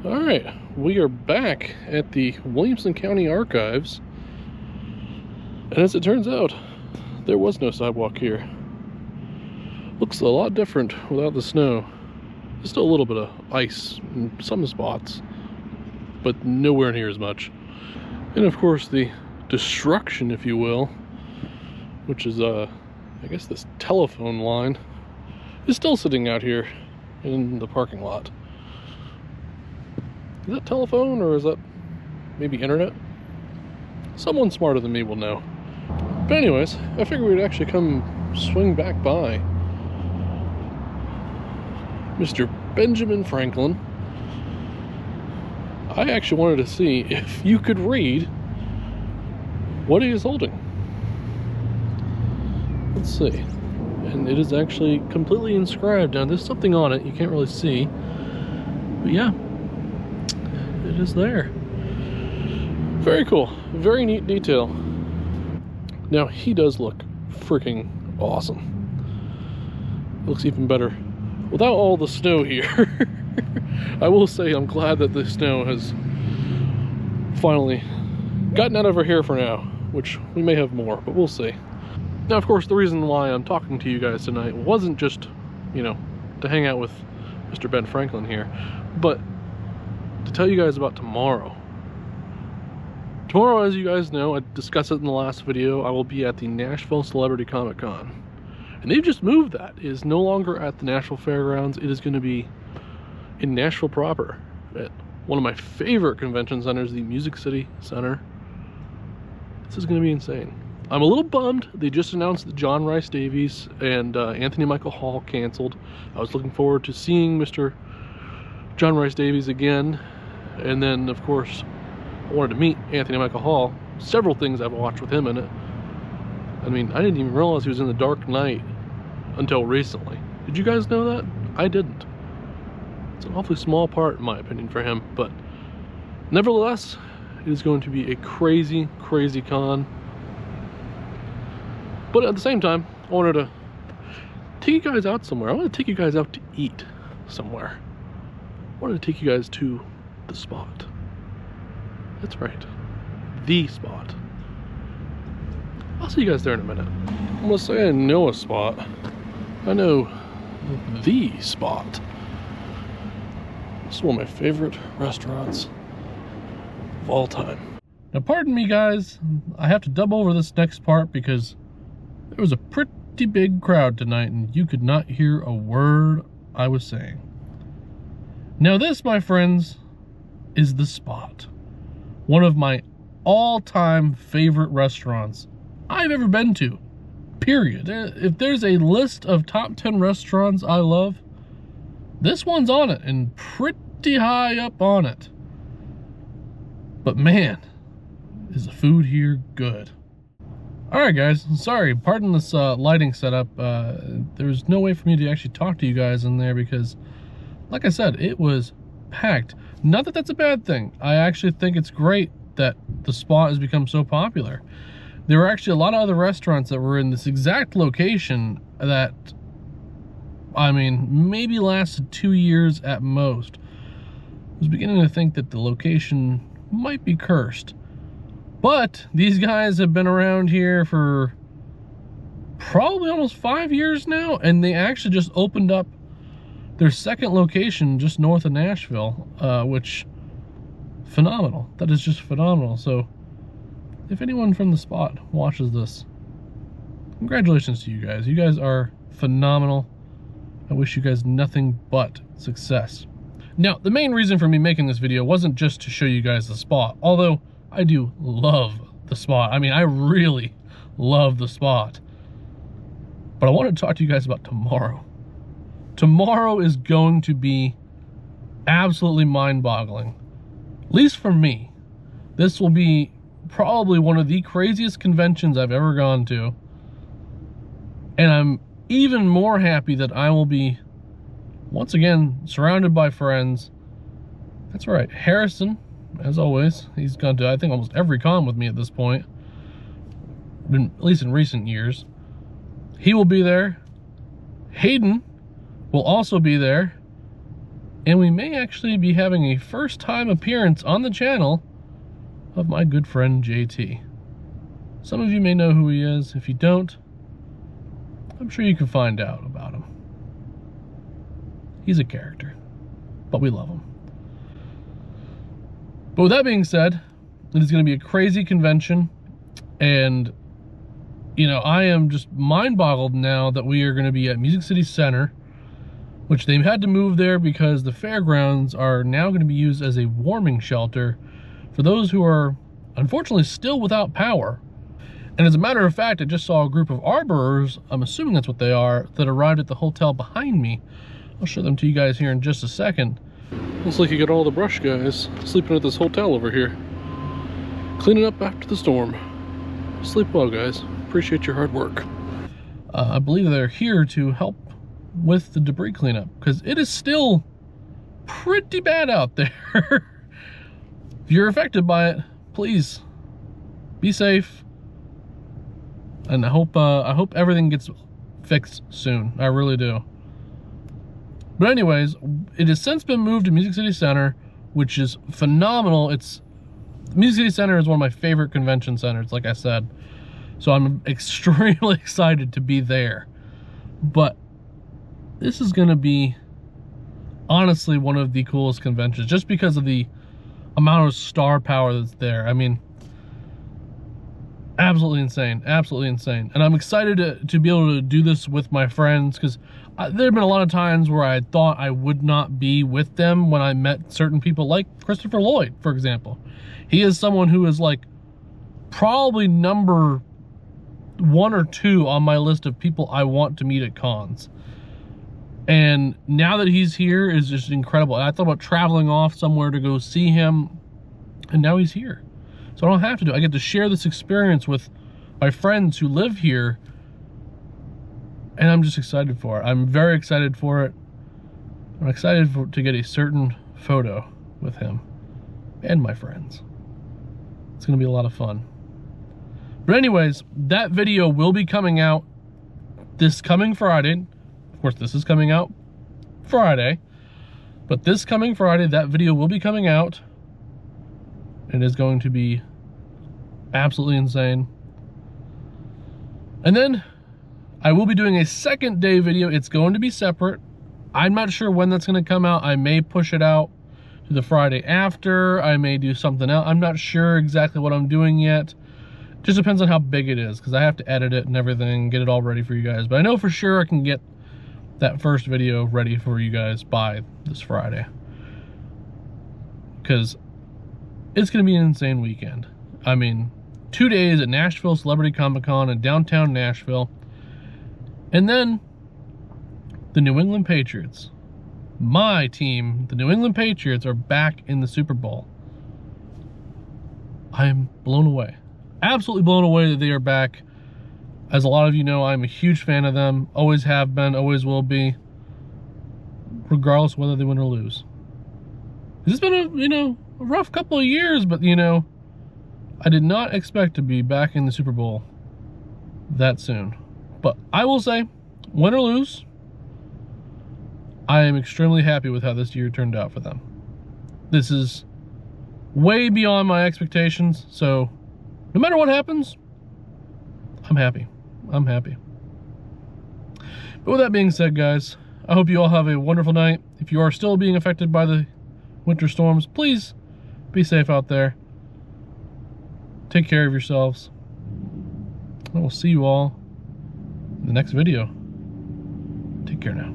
All right, we are back at the Williamson County Archives, and as it turns out, there was no sidewalk here. Looks a lot different without the snow. There's still a little bit of ice in some spots, but nowhere near as much. And of course the destruction, if you will, which is I guess this telephone line, is still sitting out here in the parking lot. Is that telephone, or is that maybe internet? Someone smarter than me will know. But anyways, I figured we'd actually come swing back by Mr. Benjamin Franklin. I actually wanted to see if you could read what he is holding. Let's see. And it is actually completely inscribed. Now there's something on it you can't really see, but yeah, it is there. Very cool. Very neat detail. Now he does look freaking awesome. It looks even better without all the snow here. I will say I'm glad that the snow has finally gotten out of our hair for now, which we may have more, but we'll see. Now, of course, the reason why I'm talking to you guys tonight wasn't just, you know, to hang out with Mr. Ben Franklin here, but to tell you guys about tomorrow. Tomorrow, as you guys know, I discussed it in the last video, I will be at the Nashville Celebrity Comic Con. And they've just moved that. It is no longer at the Nashville Fairgrounds. It is going to be in Nashville proper, at one of my favorite convention centers, the Music City Center. This is going to be insane. I'm a little bummed. They just announced that John Rhys Davies and Anthony Michael Hall canceled. I was looking forward to seeing Mr. John Rhys Davies again. And then, of course, I wanted to meet Anthony Michael Hall. Several things I've watched with him in it. I mean, I didn't even realize he was in The Dark Knight until recently. Did you guys know that? I didn't. It's an awfully small part, in my opinion, for him. But nevertheless, it is going to be a crazy, crazy con. But at the same time, I wanted to take you guys out somewhere. I want to take you guys out to eat somewhere. I wanted to take you guys to the spot. That's right. The spot. I'll see you guys there in a minute. I'm going to say I know a spot. I know the spot. This is one of my favorite restaurants of all time. Now, pardon me, guys. I have to dub over this next part because there was a pretty big crowd tonight and you could not hear a word I was saying. Now this, my friends, is the spot. One of my all-time favorite restaurants I've ever been to, period. If there's a list of top 10 restaurants I love, this one's on it and pretty high up on it. But man, is the food here good. Alright guys, sorry, pardon this lighting setup. There's no way for me to actually talk to you guys in there because, like I said, it was packed. Not that that's a bad thing. I actually think it's great that the spot has become so popular. There were actually a lot of other restaurants that were in this exact location that, I mean, maybe lasted 2 years at most. I was beginning to think that the location might be cursed. But these guys have been around here for probably almost 5 years now, and they actually just opened up their second location just north of Nashville, which, phenomenal. That is just phenomenal. So if anyone from the spot watches this, congratulations to you guys. You guys are phenomenal. I wish you guys nothing but success. Now, the main reason for me making this video wasn't just to show you guys the spot, although I do love the spot. I mean, I really love the spot. But I want to talk to you guys about tomorrow. Tomorrow is going to be absolutely mind-boggling. At least for me. This will be probably one of the craziest conventions I've ever gone to. And I'm even more happy that I will be, once again, surrounded by friends. That's right, Harrison, as always. He's gone to, I think, almost every con with me at this point. At least in recent years. He will be there. Hayden will also be there. And we may actually be having a first-time appearance on the channel of my good friend JT. Some of you may know who he is. If you don't, I'm sure you can find out about him. He's a character, but we love him. But with that being said, it is going to be a crazy convention, and you know, I am just mind-boggled now that we are going to be at Music City Center, which they had to move there because the fairgrounds are now going to be used as a warming shelter for those who are unfortunately still without power. And as a matter of fact, I just saw a group of arborers, I'm assuming that's what they are, that arrived at the hotel behind me. I'll show them to you guys here in just a second. Looks like you got all the brush guys sleeping at this hotel over here, cleaning up after the storm. Sleep well, guys. Appreciate your hard work. I believe they're here to help with the debris cleanup, because it is still pretty bad out there. If you're affected by it, please be safe. And I hope everything gets fixed soon. I really do. But anyways, it has since been moved to Music City Center, which is phenomenal. Music City Center is one of my favorite convention centers, like I said. So I'm extremely excited to be there. But this is going to be, honestly, one of the coolest conventions, just because of the amount of star power that's there. I mean, absolutely insane, absolutely insane. And I'm excited to be able to do this with my friends, because there have been a lot of times where I thought I would not be with them when I met certain people, like Christopher Lloyd, for example. He is someone who is like probably number 1 or 2 on my list of people I want to meet at cons. And now that he's here is just incredible. And I thought about traveling off somewhere to go see him, and now he's here. So I don't have to do it. I get to share this experience with my friends who live here, and I'm just excited for it. I'm very excited for it. I'm excited to get a certain photo with him and my friends. It's going to be a lot of fun. But anyways, that video will be coming out this coming Friday. Of course, this is coming out Friday. But this coming Friday, that video will be coming out. It is going to be absolutely insane. And then I will be doing a second day video. It's going to be separate. I'm not sure when that's going to come out. I may push it out to the Friday after. I may do something else. I'm not sure exactly what I'm doing yet. Just depends on how big it is, because I have to edit it and everything, get it all ready for you guys. But I know for sure I can get that first video ready for you guys by this Friday, because it's going to be an insane weekend. I mean, 2 days at Nashville Celebrity Comic Con in downtown Nashville. And then the New England Patriots, my team, the New England Patriots, are back in the Super Bowl. I am blown away. Absolutely blown away that they are back. As a lot of you know, I'm a huge fan of them. Always have been, always will be. Regardless of whether they win or lose. It's been a rough couple of years, but I did not expect to be back in the Super Bowl that soon. But I will say, win or lose, I am extremely happy with how this year turned out for them. This is way beyond my expectations, so no matter what happens, I'm happy. I'm happy. But with that being said, guys, I hope you all have a wonderful night. If you are still being affected by the winter storms, please be safe out there. Take care of yourselves. I will see you all in the next video. Take care now.